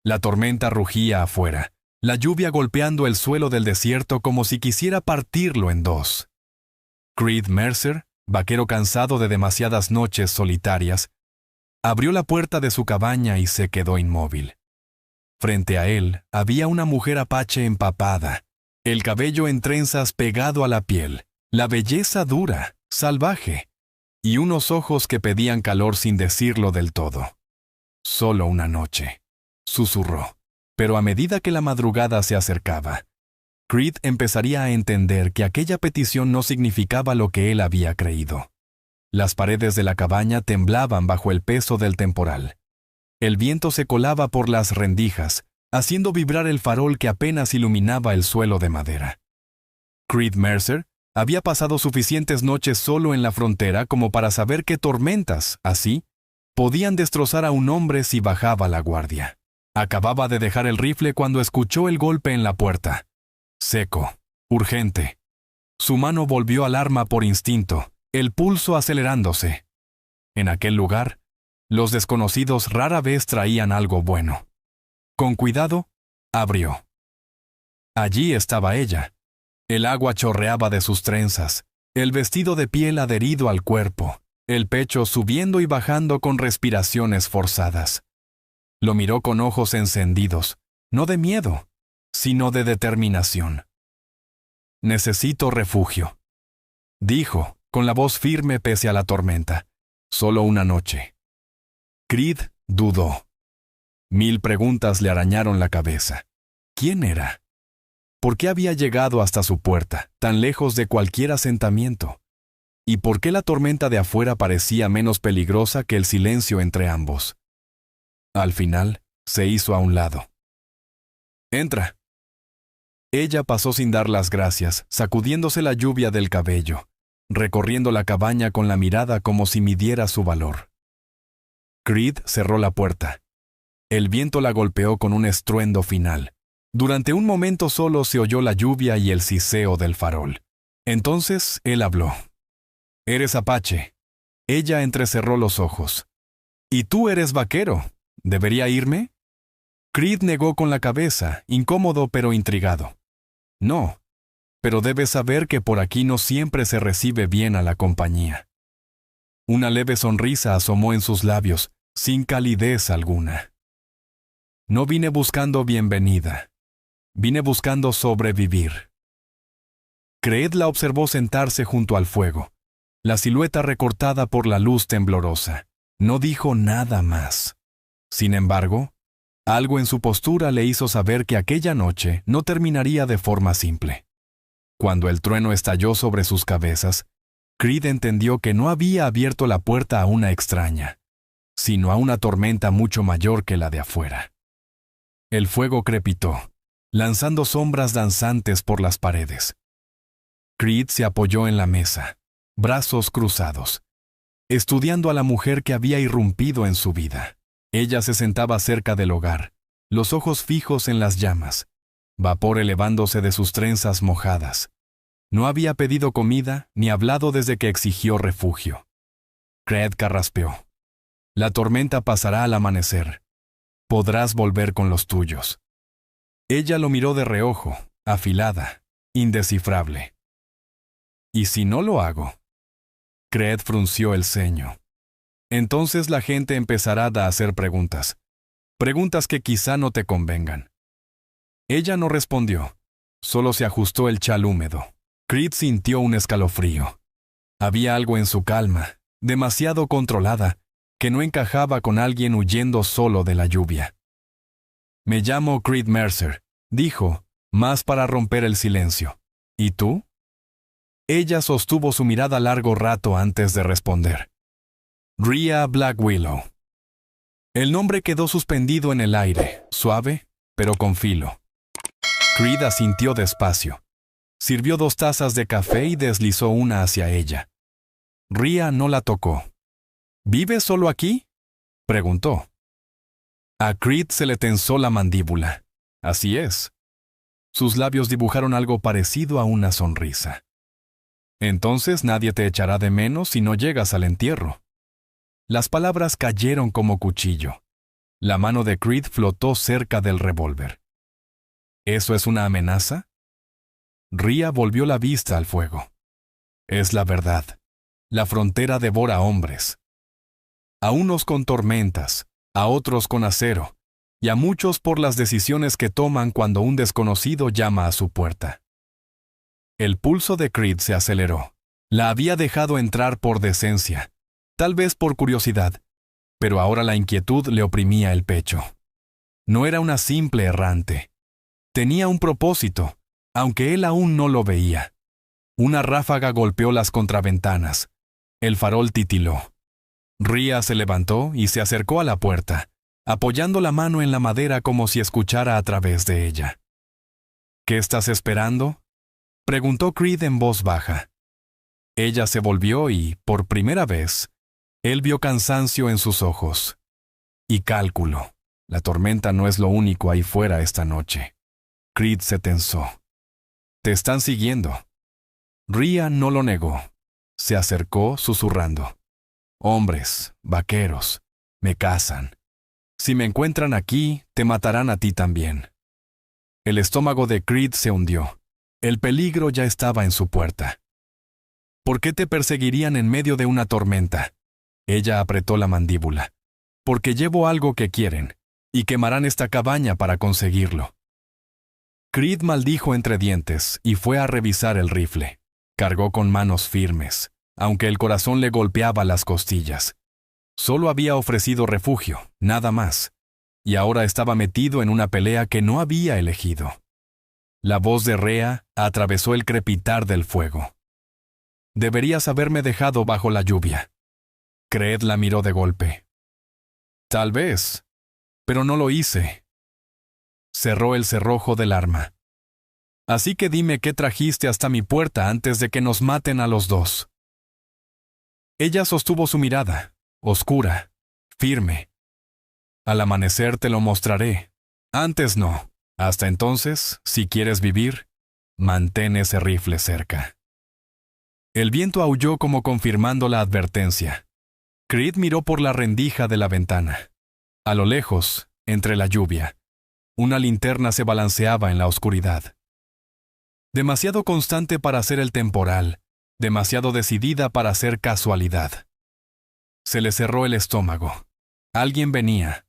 La tormenta rugía afuera, la lluvia golpeando el suelo del desierto como si quisiera partirlo en dos. Creed Mercer, vaquero cansado de demasiadas noches solitarias, abrió la puerta de su cabaña y se quedó inmóvil. Frente a él había una mujer apache empapada, el cabello en trenzas pegado a la piel, la belleza dura, salvaje, y unos ojos que pedían calor sin decirlo del todo. «Solo una noche», susurró, pero a medida que la madrugada se acercaba, Creed empezaría a entender que aquella petición no significaba lo que él había creído. Las paredes de la cabaña temblaban bajo el peso del temporal. El viento se colaba por las rendijas, haciendo vibrar el farol que apenas iluminaba el suelo de madera. Creed Mercer había pasado suficientes noches solo en la frontera como para saber que tormentas, así, podían destrozar a un hombre si bajaba la guardia. Acababa de dejar el rifle cuando escuchó el golpe en la puerta. Seco, urgente. Su mano volvió al arma por instinto, el pulso acelerándose. En aquel lugar, los desconocidos rara vez traían algo bueno. Con cuidado, abrió. Allí estaba ella. El agua chorreaba de sus trenzas, el vestido de piel adherido al cuerpo, el pecho subiendo y bajando con respiraciones forzadas. Lo miró con ojos encendidos, no de miedo, sino de determinación. «Necesito refugio», dijo, con la voz firme pese a la tormenta. «Solo una noche». Creed dudó. 1000 preguntas le arañaron la cabeza. ¿Quién era? ¿Por qué había llegado hasta su puerta, tan lejos de cualquier asentamiento? ¿Y por qué la tormenta de afuera parecía menos peligrosa que el silencio entre ambos? Al final, se hizo a un lado. «Entra». Ella pasó sin dar las gracias, sacudiéndose la lluvia del cabello, recorriendo la cabaña con la mirada como si midiera su valor. Creed cerró la puerta. El viento la golpeó con un estruendo final. Durante un momento solo se oyó la lluvia y el siseo del farol. Entonces él habló. «Eres apache». Ella entrecerró los ojos. «Y tú eres vaquero. ¿Debería irme?» Creed negó con la cabeza, incómodo pero intrigado. «No, pero debes saber que por aquí no siempre se recibe bien a la compañía». Una leve sonrisa asomó en sus labios, sin calidez alguna. «No vine buscando bienvenida. Vine buscando sobrevivir». Creed la observó sentarse junto al fuego, la silueta recortada por la luz temblorosa. No dijo nada más. Sin embargo, algo en su postura le hizo saber que aquella noche no terminaría de forma simple. Cuando el trueno estalló sobre sus cabezas, Creed entendió que no había abierto la puerta a una extraña, sino a una tormenta mucho mayor que la de afuera. El fuego crepitó, lanzando sombras danzantes por las paredes. Creed se apoyó en la mesa, brazos cruzados, estudiando a la mujer que había irrumpido en su vida. Ella se sentaba cerca del hogar, los ojos fijos en las llamas, vapor elevándose de sus trenzas mojadas. No había pedido comida ni hablado desde que exigió refugio. Creed carraspeó. «La tormenta pasará al amanecer. Podrás volver con los tuyos». Ella lo miró de reojo, afilada, indescifrable. «¿Y si no lo hago?» Creed frunció el ceño. «Entonces la gente empezará a hacer preguntas. Preguntas que quizá no te convengan». Ella no respondió, solo se ajustó el chal húmedo. Creed sintió un escalofrío. Había algo en su calma, demasiado controlada, que no encajaba con alguien huyendo solo de la lluvia. «Me llamo Creed Mercer», dijo, más para romper el silencio. «¿Y tú?» Ella sostuvo su mirada largo rato antes de responder. «Rhea Black Willow». El nombre quedó suspendido en el aire, suave, pero con filo. Creed asintió despacio. Sirvió 2 tazas de café y deslizó una hacia ella. Rhea no la tocó. «¿Vives solo aquí?», preguntó. A Creed se le tensó la mandíbula. «Así es». Sus labios dibujaron algo parecido a una sonrisa. «Entonces nadie te echará de menos si no llegas al entierro». Las palabras cayeron como cuchillo. La mano de Creed flotó cerca del revólver. ¿Eso es una amenaza? Rhea volvió la vista al fuego. Es la verdad. La frontera devora hombres. A unos con tormentas, a otros con acero, y a muchos por las decisiones que toman cuando un desconocido llama a su puerta. El pulso de Creed se aceleró. La había dejado entrar por decencia, tal vez por curiosidad, pero ahora la inquietud le oprimía el pecho. No era una simple errante. Tenía un propósito, aunque él aún no lo veía. Una ráfaga golpeó las contraventanas. El farol titiló. Rhea se levantó y se acercó a la puerta, apoyando la mano en la madera como si escuchara a través de ella. ¿Qué estás esperando?, preguntó Creed en voz baja. Ella se volvió y, por primera vez, él vio cansancio en sus ojos. Y cálculo. La tormenta no es lo único ahí fuera esta noche. Creed se tensó. Te están siguiendo. Rhea no lo negó. Se acercó susurrando. Hombres, vaqueros, me cazan. Si me encuentran aquí, te matarán a ti también. El estómago de Creed se hundió. El peligro ya estaba en su puerta. ¿Por qué te perseguirían en medio de una tormenta? Ella apretó la mandíbula. Porque llevo algo que quieren, y quemarán esta cabaña para conseguirlo. Creed maldijo entre dientes y fue a revisar el rifle. Cargó con manos firmes, aunque el corazón le golpeaba las costillas. Solo había ofrecido refugio, nada más, y ahora estaba metido en una pelea que no había elegido. La voz de Rhea atravesó el crepitar del fuego. Deberías haberme dejado bajo la lluvia. Creed la miró de golpe. Tal vez, pero no lo hice. Cerró el cerrojo del arma. Así que dime qué trajiste hasta mi puerta antes de que nos maten a los dos. Ella sostuvo su mirada, oscura, firme. Al amanecer te lo mostraré. Antes no. Hasta entonces, si quieres vivir, mantén ese rifle cerca. El viento aulló como confirmando la advertencia. Creed miró por la rendija de la ventana. A lo lejos, entre la lluvia, una linterna se balanceaba en la oscuridad. Demasiado constante para ser el temporal, demasiado decidida para ser casualidad. Se le cerró el estómago. Alguien venía.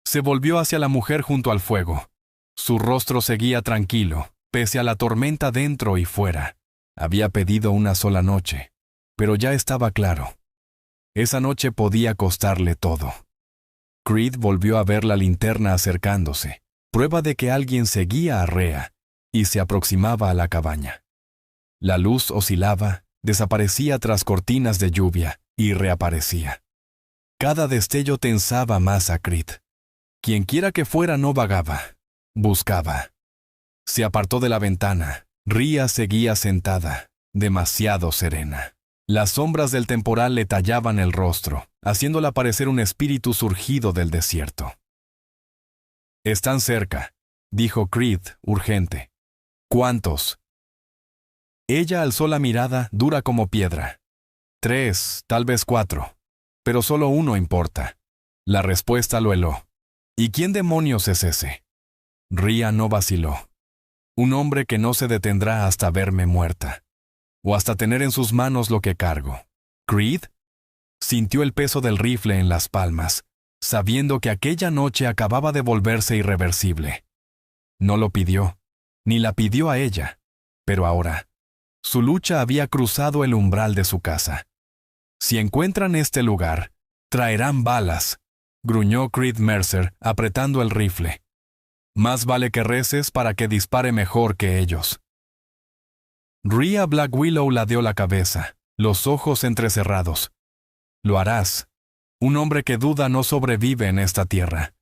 Se volvió hacia la mujer junto al fuego. Su rostro seguía tranquilo, pese a la tormenta dentro y fuera. Había pedido una sola noche, pero ya estaba claro. Esa noche podía costarle todo. Creed volvió a ver la linterna acercándose, prueba de que alguien seguía a Rhea, y se aproximaba a la cabaña. La luz oscilaba, desaparecía tras cortinas de lluvia y reaparecía. Cada destello tensaba más a Creed. Quienquiera que fuera no vagaba, buscaba. Se apartó de la ventana. Rhea seguía sentada, demasiado serena. Las sombras del temporal le tallaban el rostro, haciéndola parecer un espíritu surgido del desierto. «Están cerca», dijo Creed, urgente. «¿Cuántos?» Ella alzó la mirada, dura como piedra. 3, tal vez 4. Pero solo uno importa. La respuesta lo heló. ¿Y quién demonios es ese? Rhea no vaciló. Un hombre que no se detendrá hasta verme muerta. O hasta tener en sus manos lo que cargo. ¿Creed? Sintió el peso del rifle en las palmas, sabiendo que aquella noche acababa de volverse irreversible. No lo pidió, ni la pidió a ella, pero ahora, su lucha había cruzado el umbral de su casa. Si encuentran este lugar, traerán balas, gruñó Creed Mercer apretando el rifle. Más vale que reces para que dispare mejor que ellos. Rhea Black Willow ladeó la cabeza, los ojos entrecerrados. Lo harás. Un hombre que duda no sobrevive en esta tierra.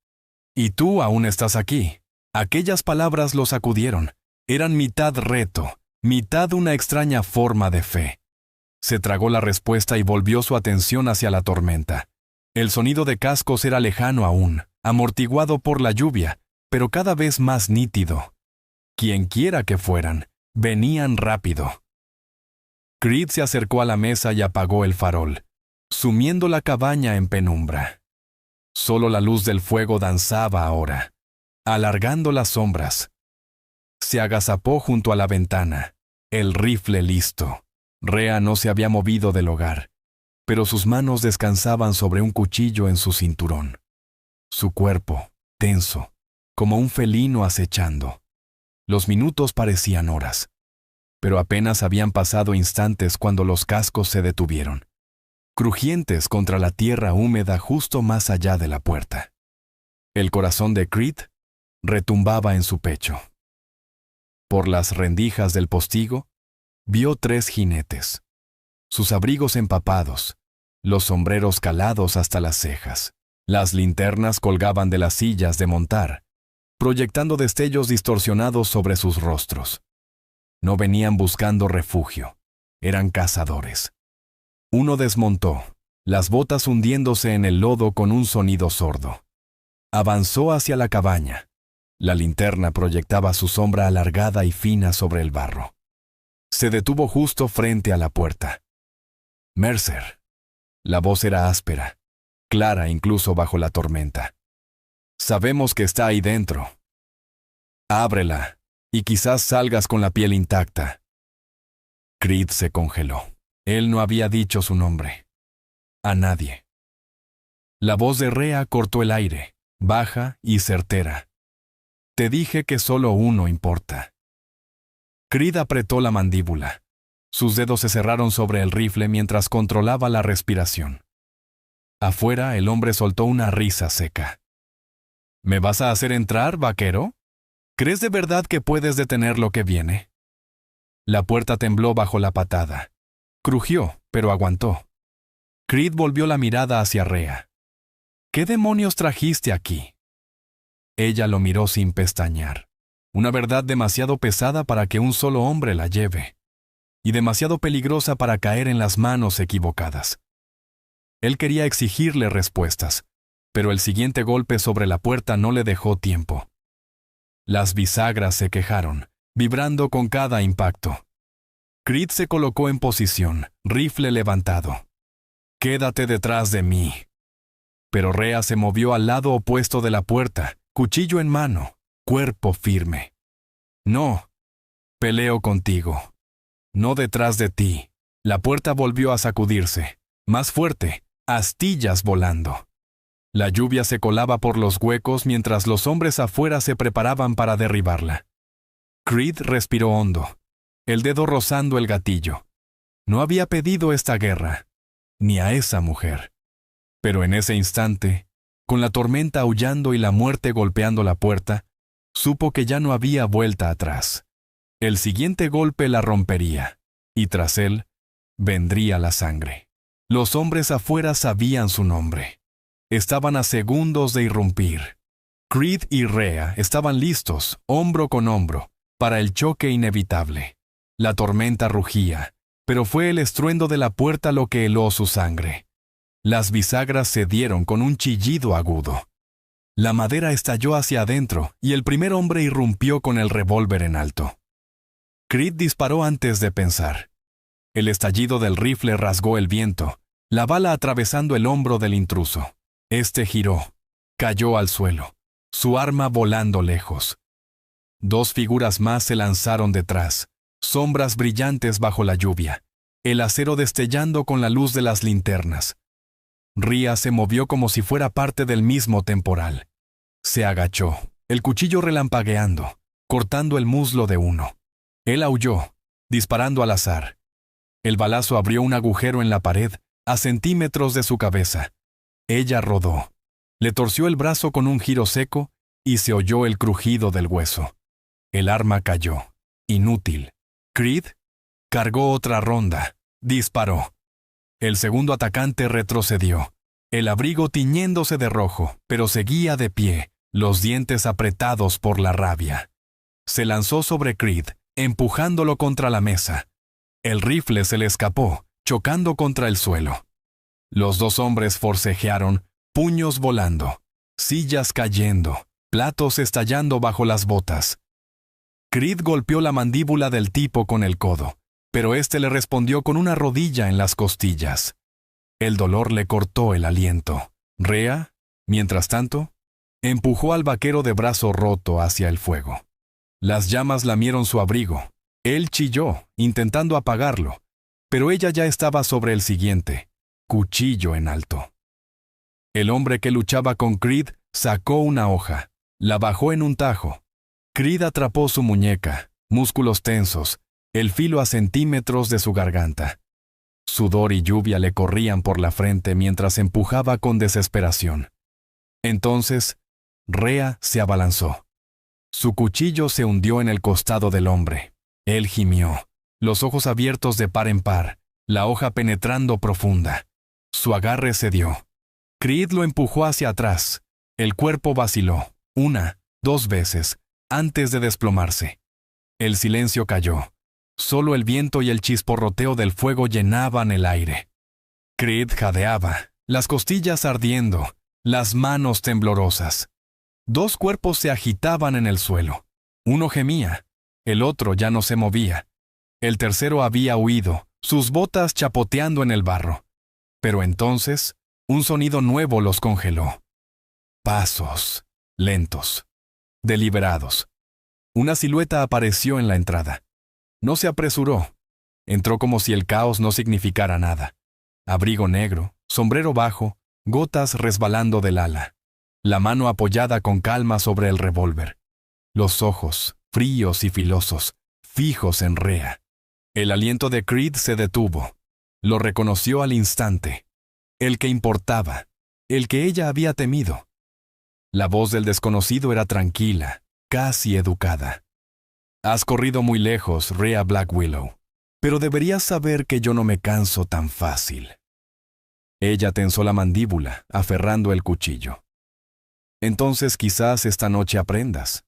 Y tú aún estás aquí. Aquellas palabras lo sacudieron. Eran mitad reto, mitad una extraña forma de fe. Se tragó la respuesta y volvió su atención hacia la tormenta. El sonido de cascos era lejano aún, amortiguado por la lluvia, pero cada vez más nítido. Quienquiera que fueran, venían rápido. Creed se acercó a la mesa y apagó el farol, sumiendo la cabaña en penumbra. Solo la luz del fuego danzaba ahora, alargando las sombras. Se agazapó junto a la ventana, el rifle listo. Rhea no se había movido del hogar, pero sus manos descansaban sobre un cuchillo en su cinturón. Su cuerpo, tenso, como un felino acechando. Los minutos parecían horas, pero apenas habían pasado instantes cuando los cascos se detuvieron, crujientes contra la tierra húmeda justo más allá de la puerta. El corazón de Creed retumbaba en su pecho. Por las rendijas del postigo, vio 3 jinetes, sus abrigos empapados, los sombreros calados hasta las cejas. Las linternas colgaban de las sillas de montar, proyectando destellos distorsionados sobre sus rostros. No venían buscando refugio, eran cazadores. Uno desmontó, las botas hundiéndose en el lodo con un sonido sordo. Avanzó hacia la cabaña. La linterna proyectaba su sombra alargada y fina sobre el barro. Se detuvo justo frente a la puerta. Mercer. La voz era áspera, clara incluso bajo la tormenta. Sabemos que está ahí dentro. Ábrela, y quizás salgas con la piel intacta. Creed se congeló. Él no había dicho su nombre. A nadie. La voz de Rhea cortó el aire, baja y certera. Te dije que solo uno importa. Creed apretó la mandíbula. Sus dedos se cerraron sobre el rifle mientras controlaba la respiración. Afuera, el hombre soltó una risa seca. ¿Me vas a hacer entrar, vaquero? ¿Crees de verdad que puedes detener lo que viene? La puerta tembló bajo la patada. Crujió, pero aguantó. Creed volvió la mirada hacia Rhea. ¿Qué demonios trajiste aquí? Ella lo miró sin pestañear. Una verdad demasiado pesada para que un solo hombre la lleve, y demasiado peligrosa para caer en las manos equivocadas. Él quería exigirle respuestas, pero el siguiente golpe sobre la puerta no le dejó tiempo. Las bisagras se quejaron, vibrando con cada impacto. Creed se colocó en posición, rifle levantado. «Quédate detrás de mí». Pero Rhea se movió al lado opuesto de la puerta, cuchillo en mano, cuerpo firme. «No, peleo contigo. No detrás de ti». La puerta volvió a sacudirse, más fuerte, astillas volando. La lluvia se colaba por los huecos mientras los hombres afuera se preparaban para derribarla. Creed respiró hondo, el dedo rozando el gatillo. No había pedido esta guerra, ni a esa mujer. Pero en ese instante, con la tormenta aullando y la muerte golpeando la puerta, supo que ya no había vuelta atrás. El siguiente golpe la rompería, y tras él, vendría la sangre. Los hombres afuera sabían su nombre. Estaban a segundos de irrumpir. Creed y Rhea estaban listos, hombro con hombro, para el choque inevitable. La tormenta rugía, pero fue el estruendo de la puerta lo que heló su sangre. Las bisagras cedieron con un chillido agudo. La madera estalló hacia adentro y el primer hombre irrumpió con el revólver en alto. Creed disparó antes de pensar. El estallido del rifle rasgó el viento, la bala atravesando el hombro del intruso. Este giró, cayó al suelo, su arma volando lejos. 2 figuras más se lanzaron detrás, sombras brillantes bajo la lluvia, el acero destellando con la luz de las linternas. Rhea se movió como si fuera parte del mismo temporal. Se agachó, el cuchillo relampagueando, cortando el muslo de uno. Él aulló, disparando al azar. El balazo abrió un agujero en la pared, a centímetros de su cabeza. Ella rodó. Le torció el brazo con un giro seco y se oyó el crujido del hueso. El arma cayó. Inútil. Creed cargó otra ronda. Disparó. El segundo atacante retrocedió, el abrigo tiñéndose de rojo, pero seguía de pie, los dientes apretados por la rabia. Se lanzó sobre Creed, empujándolo contra la mesa. El rifle se le escapó, chocando contra el suelo. Los 2 hombres forcejearon, puños volando, sillas cayendo, platos estallando bajo las botas. Creed golpeó la mandíbula del tipo con el codo, pero éste le respondió con una rodilla en las costillas. El dolor le cortó el aliento. Rhea Mientras tanto, empujó al vaquero de brazo roto hacia el fuego. Las llamas lamieron su abrigo. Él chilló, intentando apagarlo, pero ella ya estaba sobre el siguiente, cuchillo en alto. El hombre que luchaba con Creed sacó una hoja, la bajó en un tajo. Creed atrapó su muñeca, músculos tensos, el filo a centímetros de su garganta. Sudor y lluvia le corrían por la frente mientras empujaba con desesperación. Entonces, Rhea se abalanzó. Su cuchillo se hundió en el costado del hombre. Él gimió, los ojos abiertos de par en par, la hoja penetrando profunda. Su agarre cedió. Creed lo empujó hacia atrás. El cuerpo vaciló, 1, 2 veces, antes de desplomarse. El silencio cayó. Solo el viento y el chisporroteo del fuego llenaban el aire. Creed jadeaba, las costillas ardiendo, las manos temblorosas. 2 cuerpos se agitaban en el suelo. Uno gemía, el otro ya no se movía. El tercero había huido, sus botas chapoteando en el barro. Pero entonces, un sonido nuevo los congeló. Pasos, lentos, deliberados. Una silueta apareció en la entrada. No se apresuró. Entró como si el caos no significara nada. Abrigo negro, sombrero bajo, gotas resbalando del ala. La mano apoyada con calma sobre el revólver. Los ojos, fríos y filosos, fijos en Rhea. El aliento de Creed se detuvo. Lo reconoció al instante. El que importaba, el que ella había temido. La voz del desconocido era tranquila, casi educada. Has corrido muy lejos, Rhea Black Willow, pero deberías saber que yo no me canso tan fácil. Ella tensó la mandíbula, aferrando el cuchillo. Entonces quizás esta noche aprendas.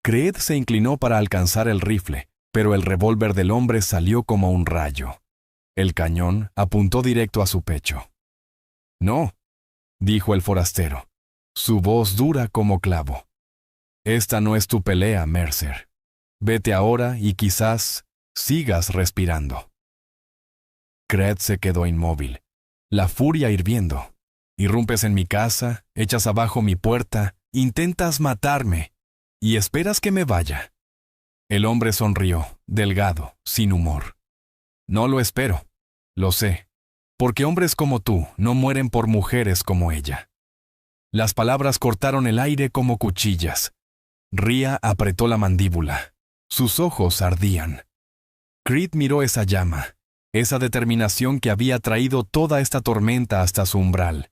Creed se inclinó para alcanzar el rifle, pero el revólver del hombre salió como un rayo. El cañón apuntó directo a su pecho. No, dijo el forastero, su voz dura como clavo. Esta no es tu pelea, Mercer. Vete ahora y quizás sigas respirando. Creed se quedó inmóvil, la furia hirviendo. Irrumpes en mi casa, echas abajo mi puerta, intentas matarme y esperas que me vaya. El hombre sonrió, delgado, sin humor. No lo espero, lo sé, porque hombres como tú no mueren por mujeres como ella. Las palabras cortaron el aire como cuchillas. Rhea apretó la mandíbula. Sus ojos ardían. Creed miró esa llama, esa determinación que había traído toda esta tormenta hasta su umbral.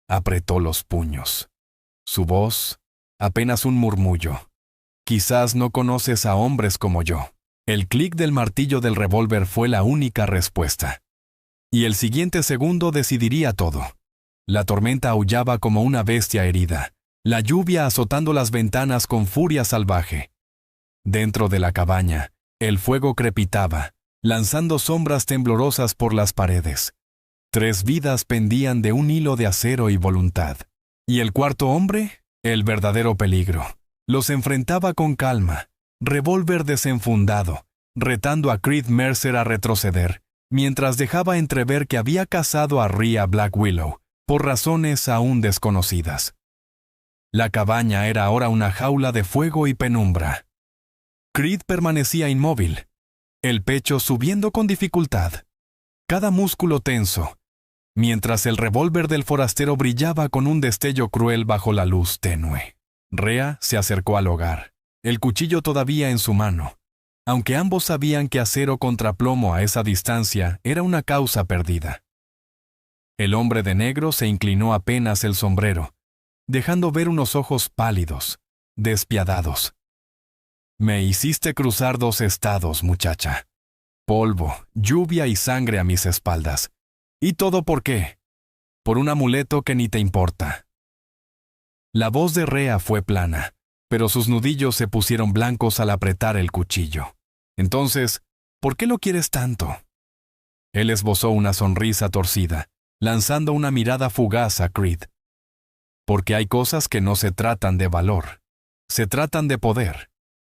Apretó los puños. Su voz, apenas un murmullo. Quizás no conoces a hombres como yo. El clic del martillo del revólver fue la única respuesta. Y el siguiente segundo decidiría todo. La tormenta aullaba como una bestia herida, la lluvia azotando las ventanas con furia salvaje. Dentro de la cabaña, el fuego crepitaba, lanzando sombras temblorosas por las paredes. 3 vidas pendían de un hilo de acero y voluntad. Y el cuarto hombre, el verdadero peligro, los enfrentaba con calma, revólver desenfundado, retando a Creed Mercer a retroceder, mientras dejaba entrever que había cazado a Rhea Black Willow, por razones aún desconocidas. La cabaña era ahora una jaula de fuego y penumbra. Creed permanecía inmóvil, el pecho subiendo con dificultad, cada músculo tenso, mientras el revólver del forastero brillaba con un destello cruel bajo la luz tenue. Rhea se acercó al hogar, el cuchillo todavía en su mano, aunque ambos sabían que acero contra plomo a esa distancia era una causa perdida. El hombre de negro se inclinó apenas el sombrero, dejando ver unos ojos pálidos, despiadados. Me hiciste cruzar 2 estados, muchacha. Polvo, lluvia y sangre a mis espaldas. ¿Y todo por qué? Por un amuleto que ni te importa. La voz de Rhea fue plana, pero sus nudillos se pusieron blancos al apretar el cuchillo. Entonces, ¿por qué lo quieres tanto? Él esbozó una sonrisa torcida, lanzando una mirada fugaz a Creed. Porque hay cosas que no se tratan de valor, se tratan de poder.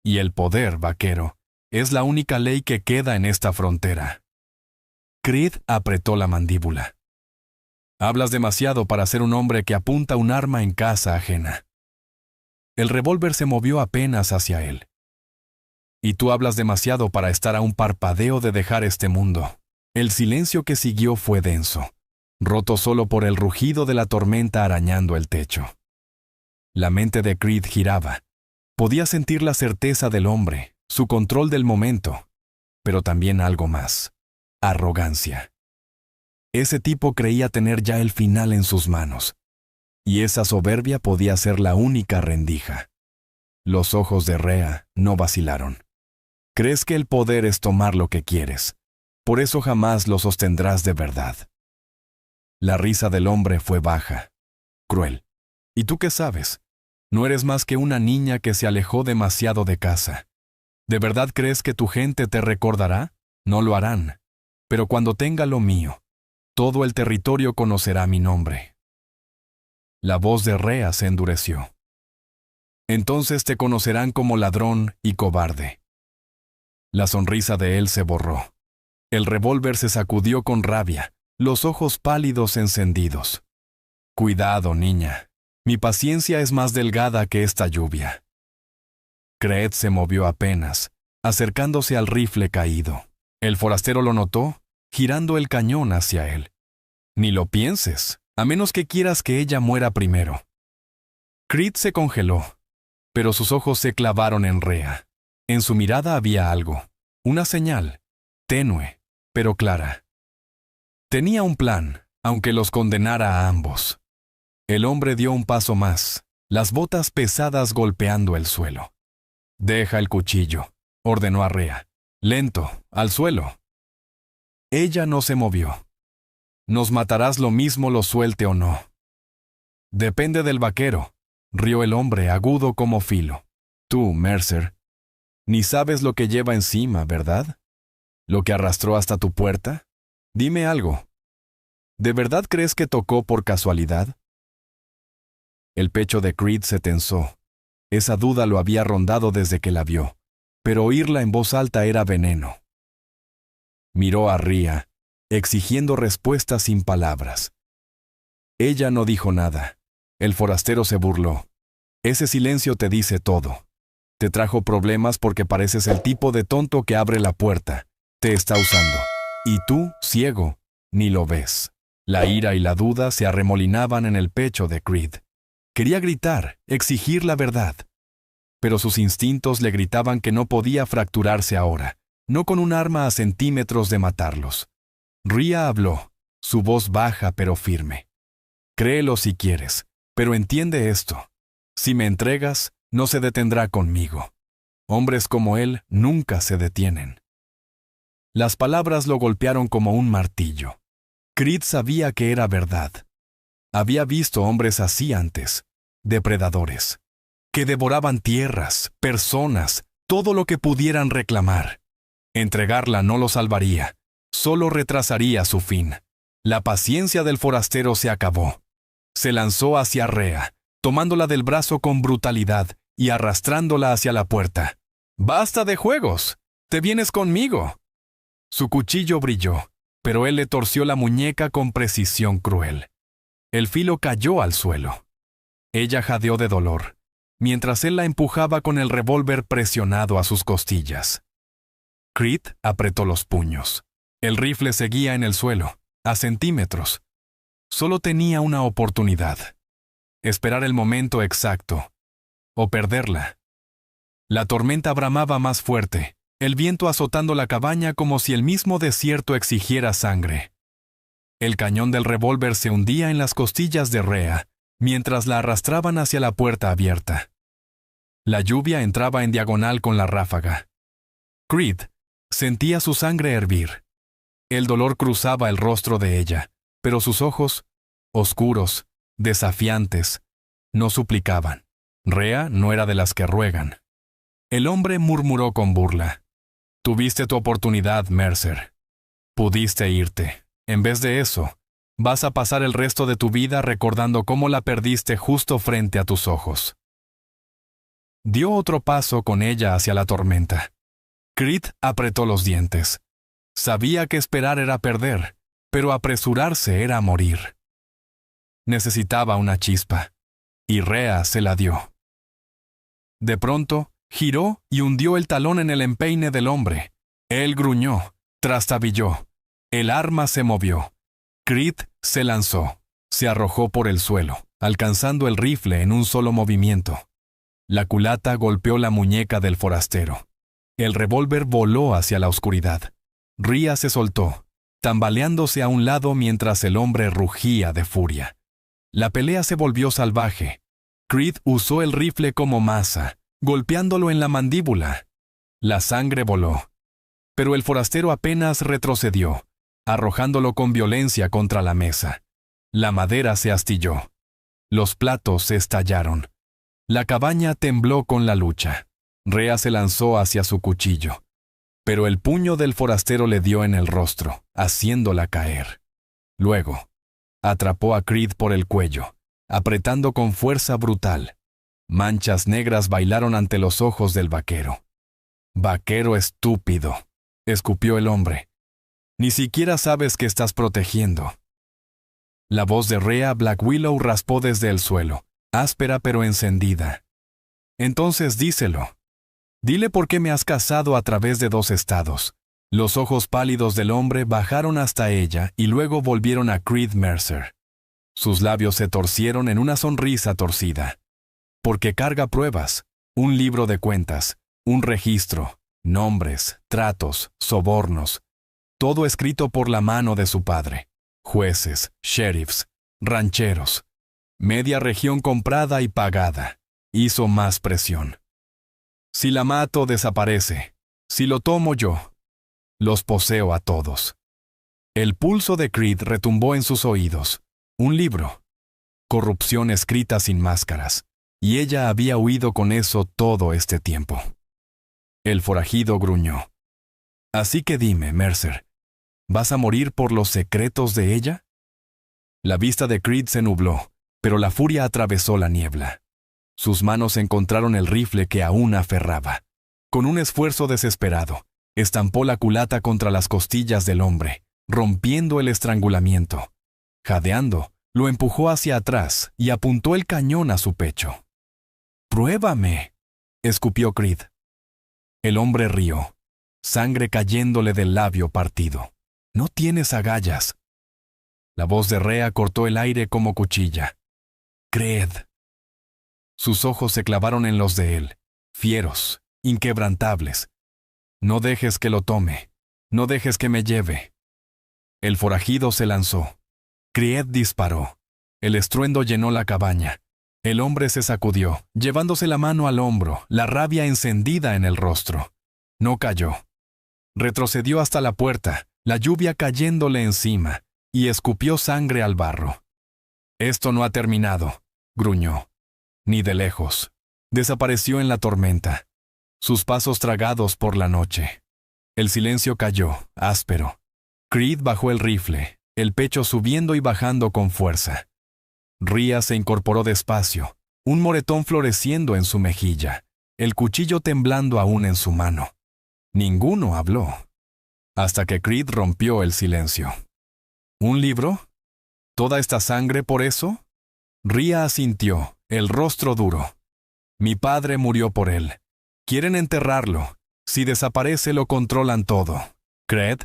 Y el poder, vaquero, es la única ley que queda en esta frontera. Creed apretó la mandíbula. Hablas demasiado para ser un hombre que apunta un arma en casa ajena. El revólver se movió apenas hacia él. Y tú hablas demasiado para estar a un parpadeo de dejar este mundo. El silencio que siguió fue denso, roto solo por el rugido de la tormenta arañando el techo. La mente de Creed giraba. Podía sentir la certeza del hombre, su control del momento, pero también algo más: arrogancia. Ese tipo creía tener ya el final en sus manos, y esa soberbia podía ser la única rendija. Los ojos de Rhea no vacilaron. Crees que el poder es tomar lo que quieres, por eso jamás lo sostendrás de verdad. La risa del hombre fue baja, cruel. ¿Y tú qué sabes? No eres más que una niña que se alejó demasiado de casa. ¿De verdad crees que tu gente te recordará? No lo harán. Pero cuando tenga lo mío, todo el territorio conocerá mi nombre. La voz de Rhea se endureció. Entonces te conocerán como ladrón y cobarde. La sonrisa de él se borró. El revólver se sacudió con rabia, los ojos pálidos encendidos. Cuidado, niña. Mi paciencia es más delgada que esta lluvia. Creed se movió apenas, acercándose al rifle caído. El forastero lo notó, girando el cañón hacia él. Ni lo pienses, a menos que quieras que ella muera primero. Creed se congeló, pero sus ojos se clavaron en Rhea. En su mirada había algo, una señal, tenue, pero clara. Tenía un plan, aunque los condenara a ambos. El hombre dio un paso más, las botas pesadas golpeando el suelo. «Deja el cuchillo», ordenó a Rhea. «Lento, al suelo». Ella no se movió. «Nos matarás lo mismo lo suelte o no». «Depende del vaquero», rió el hombre agudo como filo. «Tú, Mercer, ni sabes lo que lleva encima, ¿verdad? ¿Lo que arrastró hasta tu puerta? Dime algo. ¿De verdad crees que tocó por casualidad?» El pecho de Creed se tensó. Esa duda lo había rondado desde que la vio, pero oírla en voz alta era veneno. Miró a Rhea, exigiendo respuestas sin palabras. Ella no dijo nada. El forastero se burló. «Ese silencio te dice todo. Te trajo problemas porque pareces el tipo de tonto que abre la puerta. Te está usando. Y tú, ciego, ni lo ves». La ira y la duda se arremolinaban en el pecho de Creed. Quería gritar, exigir la verdad. Pero sus instintos le gritaban que no podía fracturarse ahora, no con un arma a centímetros de matarlos. Rhea habló, su voz baja pero firme. «Créelo si quieres, pero entiende esto. Si me entregas, no se detendrá conmigo. Hombres como él nunca se detienen». Las palabras lo golpearon como un martillo. Creed sabía que era verdad. Había visto hombres así antes, depredadores, que devoraban tierras, personas, todo lo que pudieran reclamar. Entregarla no lo salvaría, solo retrasaría su fin. La paciencia del forastero se acabó. Se lanzó hacia Rhea, tomándola del brazo con brutalidad y arrastrándola hacia la puerta. «¡Basta de juegos! ¡Te vienes conmigo!». Su cuchillo brilló, pero él le torció la muñeca con precisión cruel. El filo cayó al suelo. Ella jadeó de dolor, mientras él la empujaba con el revólver presionado a sus costillas. Creed apretó los puños. El rifle seguía en el suelo, a centímetros. Solo tenía una oportunidad: esperar el momento exacto, o perderla. La tormenta bramaba más fuerte, el viento azotando la cabaña como si el mismo desierto exigiera sangre. El cañón del revólver se hundía en las costillas de Rhea, mientras la arrastraban hacia la puerta abierta. La lluvia entraba en diagonal con la ráfaga. Creed sentía su sangre hervir. El dolor cruzaba el rostro de ella, pero sus ojos, oscuros, desafiantes, no suplicaban. Rhea no era de las que ruegan. El hombre murmuró con burla. «Tuviste tu oportunidad, Mercer. Pudiste irte. En vez de eso, vas a pasar el resto de tu vida recordando cómo la perdiste justo frente a tus ojos». Dio otro paso con ella hacia la tormenta. Creed apretó los dientes. Sabía que esperar era perder, pero apresurarse era morir. Necesitaba una chispa, y Rhea se la dio. De pronto, giró y hundió el talón en el empeine del hombre. Él gruñó, trastabilló. El arma se movió. Creed se lanzó, se arrojó por el suelo, alcanzando el rifle en un solo movimiento. La culata golpeó la muñeca del forastero. El revólver voló hacia la oscuridad. Rhea se soltó, tambaleándose a un lado mientras el hombre rugía de furia. La pelea se volvió salvaje. Creed usó el rifle como maza, golpeándolo en la mandíbula. La sangre voló. Pero el forastero apenas retrocedió, arrojándolo con violencia contra la mesa. La madera se astilló. Los platos se estallaron. La cabaña tembló con la lucha. Rhea se lanzó hacia su cuchillo, pero el puño del forastero le dio en el rostro, haciéndola caer. Luego, atrapó a Creed por el cuello, apretando con fuerza brutal. Manchas negras bailaron ante los ojos del vaquero. «Vaquero estúpido», escupió el hombre. «Ni siquiera sabes que estás protegiendo». La voz de Rhea Black Willow raspó desde el suelo, áspera pero encendida. «Entonces díselo. Dile por qué me has cazado a través de 2 estados». Los ojos pálidos del hombre bajaron hasta ella y luego volvieron a Creed Mercer. Sus labios se torcieron en una sonrisa torcida. «Porque carga pruebas, un libro de cuentas, un registro, nombres, tratos, sobornos, todo escrito por la mano de su padre. Jueces, sheriffs, rancheros. Media región comprada y pagada. Hizo más presión. Si la mato, desaparece. Si lo tomo yo, los poseo a todos». El pulso de Creed retumbó en sus oídos. Un libro. Corrupción escrita sin máscaras. Y ella había huido con eso todo este tiempo. El forajido gruñó. «Así que dime, Mercer, ¿vas a morir por los secretos de ella?» La vista de Creed se nubló, pero la furia atravesó la niebla. Sus manos encontraron el rifle que aún aferraba. Con un esfuerzo desesperado, estampó la culata contra las costillas del hombre, rompiendo el estrangulamiento. Jadeando, lo empujó hacia atrás y apuntó el cañón a su pecho. «¡Pruébame!», escupió Creed. El hombre rió, sangre cayéndole del labio partido. «No tienes agallas». La voz de Rhea cortó el aire como cuchilla. «Creed». Sus ojos se clavaron en los de él, fieros, inquebrantables. «No dejes que lo tome. No dejes que me lleve». El forajido se lanzó. Creed disparó. El estruendo llenó la cabaña. El hombre se sacudió, llevándose la mano al hombro, la rabia encendida en el rostro. No cayó. Retrocedió hasta la puerta, la lluvia cayéndole encima, y escupió sangre al barro. «Esto no ha terminado», gruñó. «Ni de lejos». Desapareció en la tormenta. Sus pasos tragados por la noche. El silencio cayó, áspero. Creed bajó el rifle, el pecho subiendo y bajando con fuerza. Rhea se incorporó despacio, un moretón floreciendo en su mejilla, el cuchillo temblando aún en su mano. Ninguno habló, hasta que Creed rompió el silencio. «¿Un libro? ¿Toda esta sangre por eso?» Rhea asintió, el rostro duro. «Mi padre murió por él. Quieren enterrarlo. Si desaparece lo controlan todo». Creed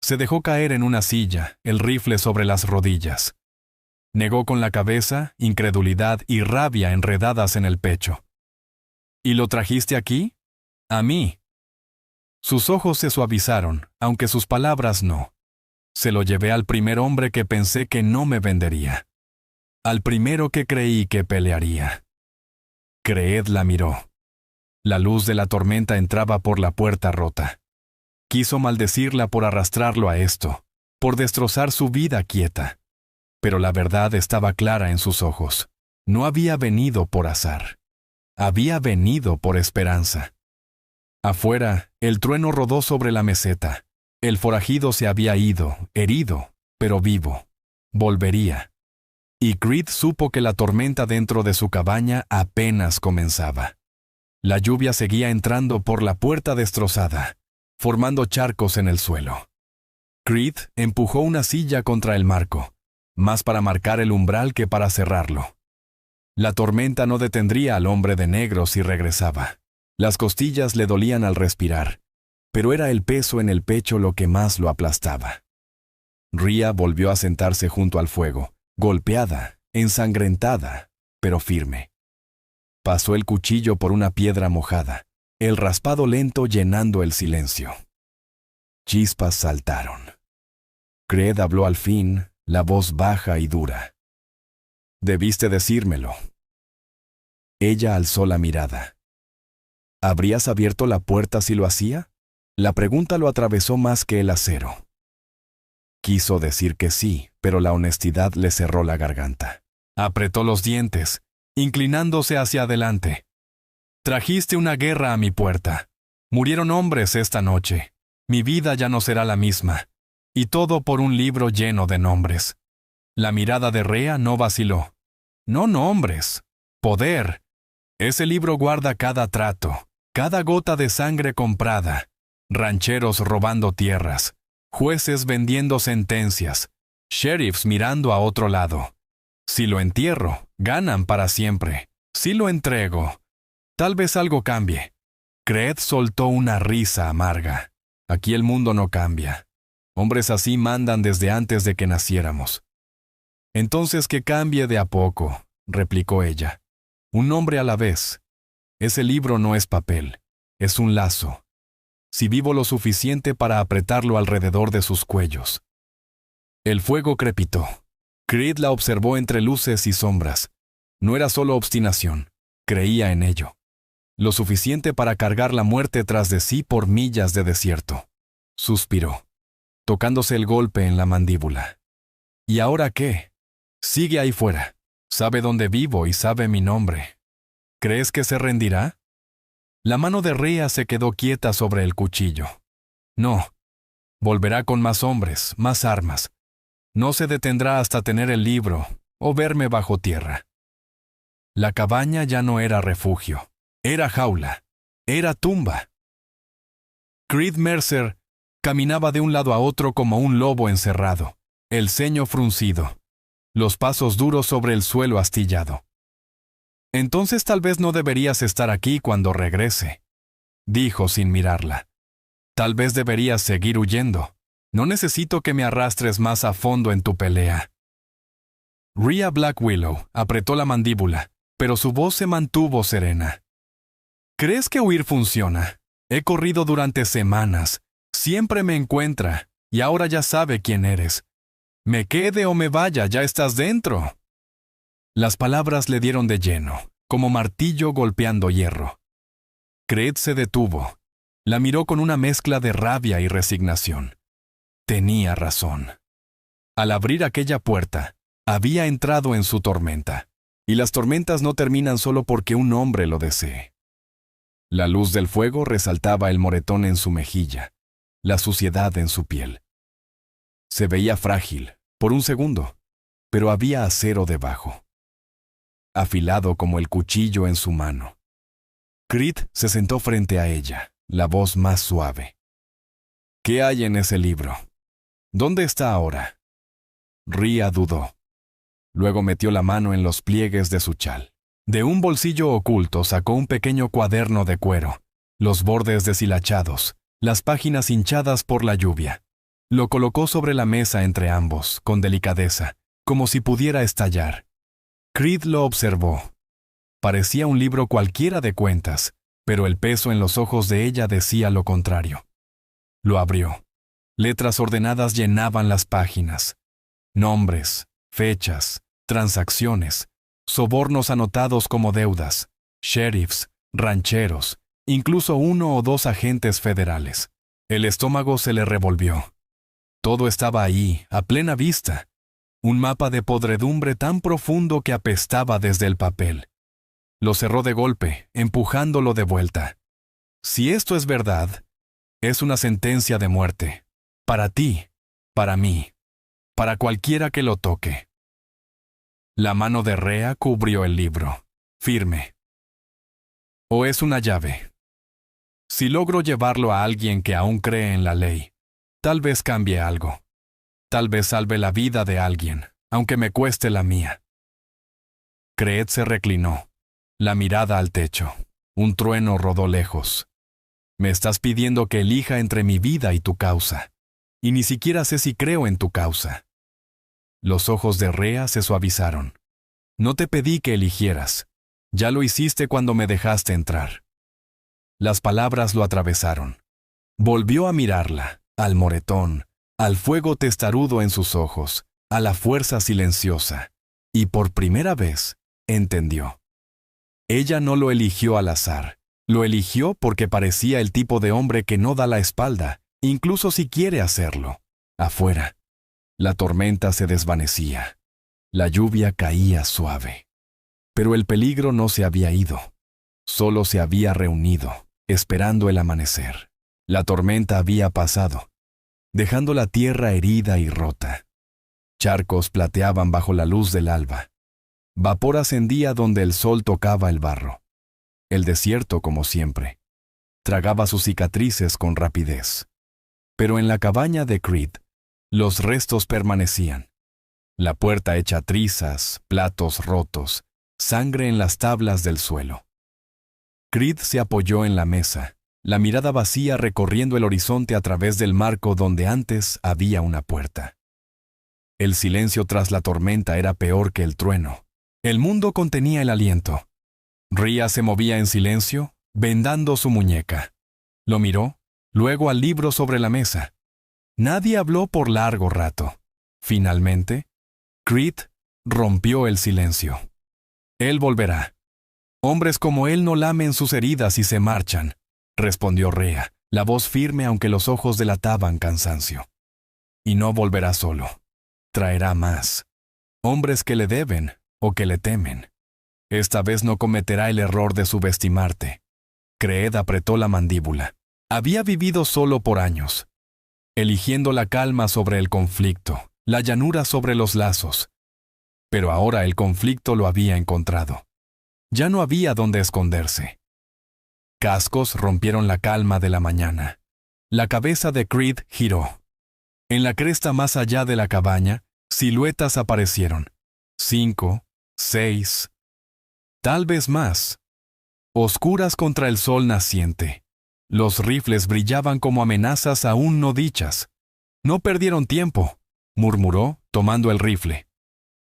se dejó caer en una silla, el rifle sobre las rodillas. Negó con la cabeza, incredulidad y rabia enredadas en el pecho. «¿Y lo trajiste aquí?» «A mí». Sus ojos se suavizaron, aunque sus palabras no. «Se lo llevé al primer hombre que pensé que no me vendería. Al primero que creí que pelearía». Creed la miró. La luz de la tormenta entraba por la puerta rota. Quiso maldecirla por arrastrarlo a esto, por destrozar su vida quieta. Pero la verdad estaba clara en sus ojos. No había venido por azar. Había venido por esperanza. Afuera, el trueno rodó sobre la meseta. El forajido se había ido, herido, pero vivo. Volvería. Y Creed supo que la tormenta dentro de su cabaña apenas comenzaba. La lluvia seguía entrando por la puerta destrozada, formando charcos en el suelo. Creed empujó una silla contra el marco. más para marcar el umbral que para cerrarlo. La tormenta no detendría al hombre de negro si regresaba. Las costillas le dolían al respirar, pero era el peso en el pecho lo que más lo aplastaba. Rhea volvió a sentarse junto al fuego, golpeada, ensangrentada, pero firme. Pasó el cuchillo por una piedra mojada, el raspado lento llenando el silencio. Chispas saltaron. Creed habló al fin, la voz baja y dura. «Debiste decírmelo». Ella alzó la mirada. ¿Habrías abierto la puerta si lo hacía? La pregunta lo atravesó más que el acero. Quiso decir que sí, pero la honestidad le cerró la garganta. Apretó los dientes, inclinándose hacia adelante. «Trajiste una guerra a mi puerta. Murieron hombres esta noche. Mi vida ya no será la misma. Y todo por un libro lleno de nombres». La mirada de Rhea no vaciló. «No nombres. Poder. Ese libro guarda cada trato, cada gota de sangre comprada, rancheros robando tierras, jueces vendiendo sentencias, sheriffs mirando a otro lado. Si lo entierro, ganan para siempre. Si lo entrego, tal vez algo cambie». Creed soltó una risa amarga. «Aquí el mundo no cambia. Hombres así mandan desde antes de que naciéramos». «Entonces que cambie de a poco», replicó ella. «Un hombre a la vez. Ese libro no es papel, es un lazo. Si vivo lo suficiente para apretarlo alrededor de sus cuellos». El fuego crepitó. Creed la observó entre luces y sombras. No era solo obstinación, creía en ello. Lo suficiente para cargar la muerte tras de sí por millas de desierto. Suspiró, tocándose el golpe en la mandíbula. «¿Y ahora qué? Sigue ahí fuera. Sabe dónde vivo y sabe mi nombre. ¿Crees que se rendirá?» La mano de Rhea se quedó quieta sobre el cuchillo. «No. Volverá con más hombres, más armas. No se detendrá hasta tener el libro o verme bajo tierra». La cabaña ya no era refugio. Era jaula. Era tumba. Creed Mercer caminaba de un lado a otro como un lobo encerrado, el ceño fruncido, los pasos duros sobre el suelo astillado. «Entonces tal vez no deberías estar aquí cuando regrese», dijo sin mirarla. «Tal vez deberías seguir huyendo. No necesito que me arrastres más a fondo en tu pelea». Rhea Black Willow apretó la mandíbula, pero su voz se mantuvo serena. «¿Crees que huir funciona? He corrido durante semanas. Siempre me encuentra, y ahora ya sabe quién eres. Me quede o me vaya, ya estás dentro». Las palabras le dieron de lleno, como martillo golpeando hierro. Creed se detuvo. La miró con una mezcla de rabia y resignación. Tenía razón. Al abrir aquella puerta, había entrado en su tormenta, y las tormentas no terminan solo porque un hombre lo desee. La luz del fuego resaltaba el moretón en su mejilla, la suciedad en su piel. Se veía frágil, por un segundo, pero había acero debajo, afilado como el cuchillo en su mano. Creed se sentó frente a ella, la voz más suave. «¿Qué hay en ese libro? ¿Dónde está ahora?» Rhea dudó. Luego metió la mano en los pliegues de su chal. De un bolsillo oculto sacó un pequeño cuaderno de cuero, los bordes deshilachados, las páginas hinchadas por la lluvia. Lo colocó sobre la mesa entre ambos, con delicadeza, como si pudiera estallar. Creed lo observó. Parecía un libro cualquiera de cuentas, pero el peso en los ojos de ella decía lo contrario. Lo abrió. Letras ordenadas llenaban las páginas. Nombres, fechas, transacciones, sobornos anotados como deudas, sheriffs, rancheros, incluso 1 o 2 agentes federales. El estómago se le revolvió. Todo estaba ahí, a plena vista. Un mapa de podredumbre tan profundo que apestaba desde el papel. Lo cerró de golpe, empujándolo de vuelta. Si esto es verdad, es una sentencia de muerte. Para ti, para mí, para cualquiera que lo toque. La mano de Rhea cubrió el libro, firme. ¿O es una llave? Si logro llevarlo a alguien que aún cree en la ley, tal vez cambie algo. Tal vez salve la vida de alguien, aunque me cueste la mía. Creed se reclinó, la mirada al techo. Un trueno rodó lejos. Me estás pidiendo que elija entre mi vida y tu causa, y ni siquiera sé si creo en tu causa. Los ojos de Rhea se suavizaron. No te pedí que eligieras. Ya lo hiciste cuando me dejaste entrar. Las palabras lo atravesaron. Volvió a mirarla, al moretón, al fuego testarudo en sus ojos, a la fuerza silenciosa, y por primera vez entendió. Ella no lo eligió al azar. Lo eligió porque parecía el tipo de hombre que no da la espalda, incluso si quiere hacerlo. Afuera, la tormenta se desvanecía. La lluvia caía suave. Pero el peligro no se había ido. Solo se había reunido, esperando el amanecer. La tormenta había pasado, dejando la tierra herida y rota. Charcos plateaban bajo la luz del alba. Vapor ascendía donde el sol tocaba el barro. El desierto, como siempre, tragaba sus cicatrices con rapidez. Pero en la cabaña de Creed, los restos permanecían. La puerta hecha trizas, platos rotos, sangre en las tablas del suelo. Creed se apoyó en la mesa, la mirada vacía recorriendo el horizonte a través del marco donde antes había una puerta. El silencio tras la tormenta era peor que el trueno. El mundo contenía el aliento. Rhea se movía en silencio, vendando su muñeca. Lo miró, luego al libro sobre la mesa. Nadie habló por largo rato. Finalmente, Creed rompió el silencio. Él volverá. Hombres como él no lamen sus heridas y se marchan, respondió Rhea, la voz firme aunque los ojos delataban cansancio. Y no volverá solo. Traerá más. Hombres que le deben o que le temen. Esta vez no cometerá el error de subestimarte. Creed apretó la mandíbula. Había vivido solo por años, eligiendo la calma sobre el conflicto, la llanura sobre los lazos. Pero ahora el conflicto lo había encontrado. Ya no había dónde esconderse. Cascos rompieron la calma de la mañana. La cabeza de Creed giró. En la cresta más allá de la cabaña, siluetas aparecieron. 5, 6, tal vez más. Oscuras contra el sol naciente. Los rifles brillaban como amenazas aún no dichas. No perdieron tiempo, murmuró, tomando el rifle.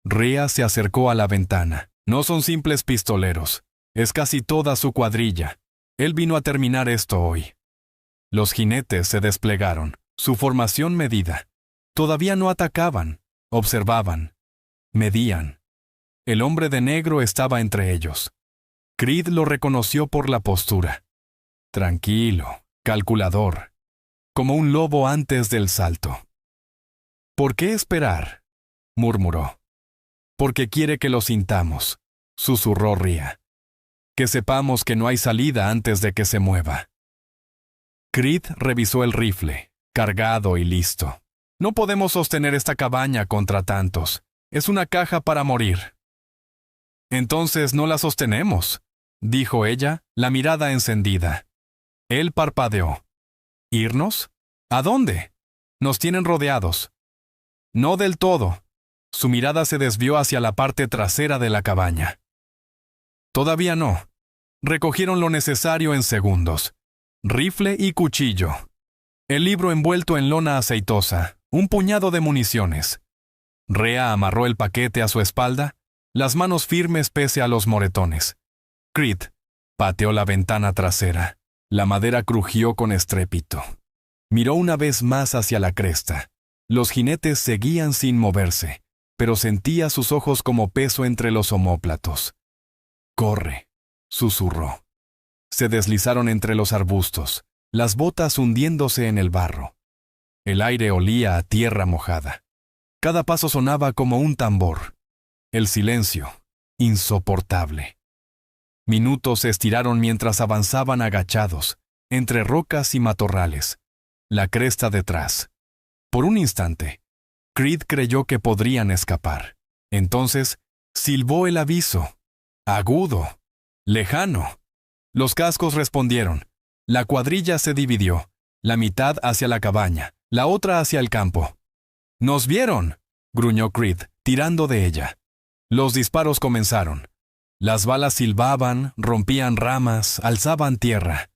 Rhea se acercó a la ventana. No son simples pistoleros. Es casi toda su cuadrilla. Él vino a terminar esto hoy. Los jinetes se desplegaron, su formación medida. Todavía no atacaban, observaban, medían. El hombre de negro estaba entre ellos. Creed lo reconoció por la postura. Tranquilo, calculador, como un lobo antes del salto. ¿Por qué esperar?, murmuró. Porque quiere que lo sintamos, susurró Rhea. Que sepamos que no hay salida antes de que se mueva. Creed revisó el rifle, cargado y listo. No podemos sostener esta cabaña contra tantos. Es una caja para morir. Entonces no la sostenemos, dijo ella, la mirada encendida. Él parpadeó. ¿Irnos? ¿A dónde? Nos tienen rodeados. No del todo. Su mirada se desvió hacia la parte trasera de la cabaña. Todavía no. Recogieron lo necesario en segundos. Rifle y cuchillo. El libro envuelto en lona aceitosa. Un puñado de municiones. Rhea amarró el paquete a su espalda, las manos firmes pese a los moretones. Creed pateó la ventana trasera. La madera crujió con estrépito. Miró una vez más hacia la cresta. Los jinetes seguían sin moverse, pero sentía sus ojos como peso entre los omóplatos. «Corre», susurró. Se deslizaron entre los arbustos, las botas hundiéndose en el barro. El aire olía a tierra mojada. Cada paso sonaba como un tambor. El silencio, insoportable. Minutos se estiraron mientras avanzaban agachados, entre rocas y matorrales. La cresta detrás. Por un instante, Creed creyó que podrían escapar. Entonces, silbó el aviso. Agudo. Lejano. Los cascos respondieron. La cuadrilla se dividió. La mitad hacia la cabaña, la otra hacia el campo. «¡Nos vieron!», gruñó Creed, tirando de ella. Los disparos comenzaron. Las balas silbaban, rompían ramas, alzaban tierra.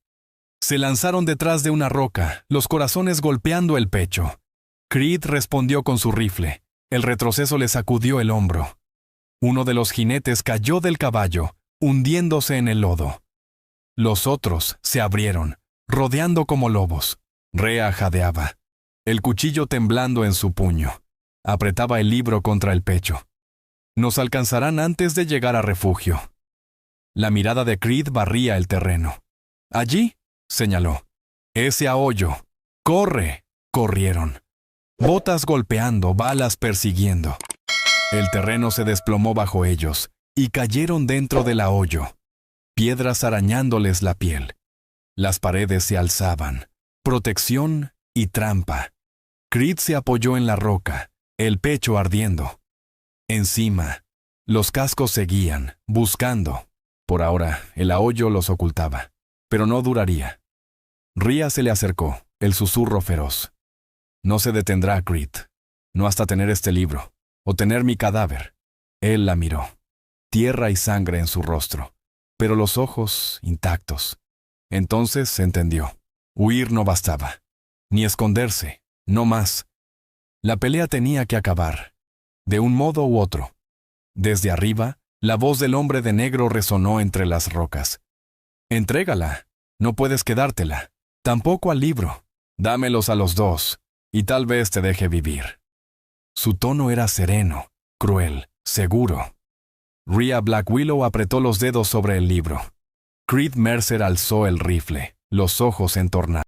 Se lanzaron detrás de una roca, los corazones golpeando el pecho. Creed respondió con su rifle. El retroceso le sacudió el hombro. Uno de los jinetes cayó del caballo, hundiéndose en el lodo. Los otros se abrieron, rodeando como lobos. Rhea jadeaba, el cuchillo temblando en su puño. Apretaba el libro contra el pecho. Nos alcanzarán antes de llegar a refugio. La mirada de Creed barría el terreno. Allí, señaló. Ese ahoyo. ¡Corre! Corrieron. Botas golpeando, balas persiguiendo. El terreno se desplomó bajo ellos y cayeron dentro del ahoyo, piedras arañándoles la piel. Las paredes se alzaban, protección y trampa. Creed se apoyó en la roca, el pecho ardiendo. Encima, los cascos seguían, buscando. Por ahora, el ahoyo los ocultaba, pero no duraría. Rhea se le acercó, el susurro feroz. No se detendrá, Creed, no hasta tener este libro, o tener mi cadáver. Él la miró, tierra y sangre en su rostro, pero los ojos intactos. Entonces entendió. Huir no bastaba, ni esconderse, no más. La pelea tenía que acabar, de un modo u otro. Desde arriba, la voz del hombre de negro resonó entre las rocas. Entrégala, no puedes quedártela, tampoco al libro. Dámelos a los dos, y tal vez te deje vivir. Su tono era sereno, cruel, seguro. Rhea Black Willow apretó los dedos sobre el libro. Creed Mercer alzó el rifle, los ojos entornados.